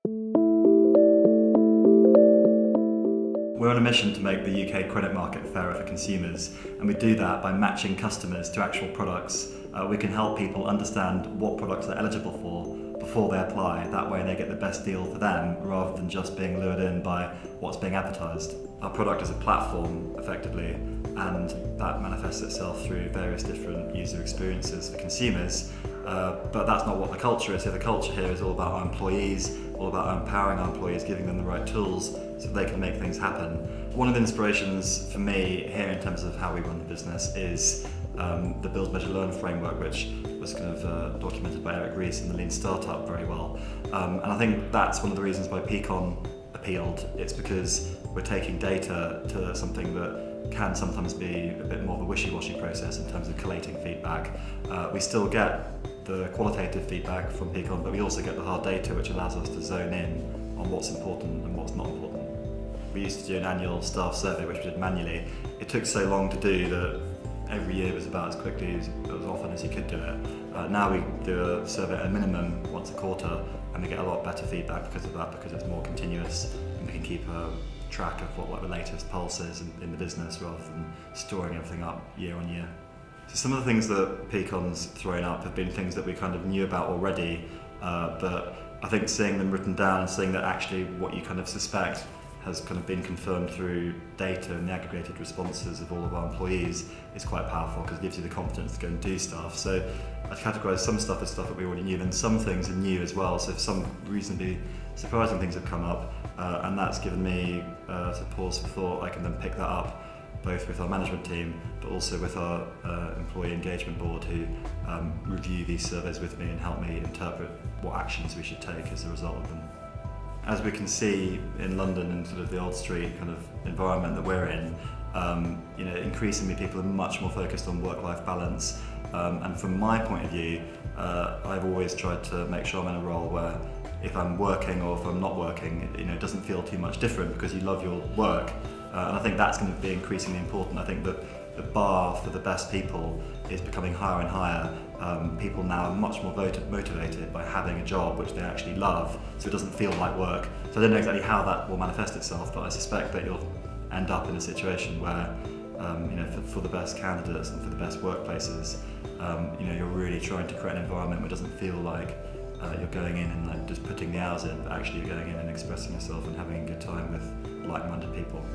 We're on a mission to make the UK credit market fairer for consumers, and we do that by matching customers to actual products. We can help people understand what products they're eligible for before they apply. That way they get the best deal for them rather than just being lured in by what's being advertised. Our product is a platform, effectively, and that manifests itself through various different user experiences for consumers. But that's not what the culture is here. The culture here is all about our employees, all about empowering our employees, giving them the right tools so they can make things happen. One of the inspirations for me here in terms of how we run the business is the Build, Measure, Learn framework, which was kind of documented by Eric Ries in the Lean Startup very well. And I think that's one of the reasons why Peakon appealed. It's because we're taking data to something that can sometimes be a bit more of a wishy-washy process in terms of collating feedback. We still get the qualitative feedback from Peakon, but we also get the hard data, which allows us to zone in on what's important and what's not important. We used to do an annual staff survey, which we did manually. It took so long to do that every year was about as quickly as often as you could do it. Now we do a survey at a minimum once a quarter, and we get a lot better feedback because of that, because it's more continuous and we can keep track of what the latest pulse is in the business rather than storing everything up year on year. So some of the things that Peakon's thrown up have been things that we kind of knew about already, but I think seeing them written down and seeing that actually what you kind of suspect has kind of been confirmed through data and the aggregated responses of all of our employees is quite powerful because it gives you the confidence to go and do stuff. So I'd categorise some stuff as stuff that we already knew, then some things are new as well. So some reasonably surprising things have come up, and that's given me some pause for thought. I can then pick that up both with our management team but also with our employee engagement board, who review these surveys with me and help me interpret what actions we should take as a result of them. As we can see in London and sort of the old street kind of environment that we're in, increasingly people are much more focused on work-life balance. And from my point of view, I've always tried to make sure I'm in a role where if I'm working or if I'm not working, it doesn't feel too much different because you love your work. And I think that's going to be increasingly important. I think that the bar for the best people is becoming higher and higher. People now are much more motivated by having a job which they actually love, so it doesn't feel like work. So I don't know exactly how that will manifest itself, but I suspect that you'll end up in a situation where, for the best candidates and for the best workplaces, you're really trying to create an environment where it doesn't feel like you're going in and like just putting the hours in, but actually you're going in and expressing yourself and having a good time with like-minded people.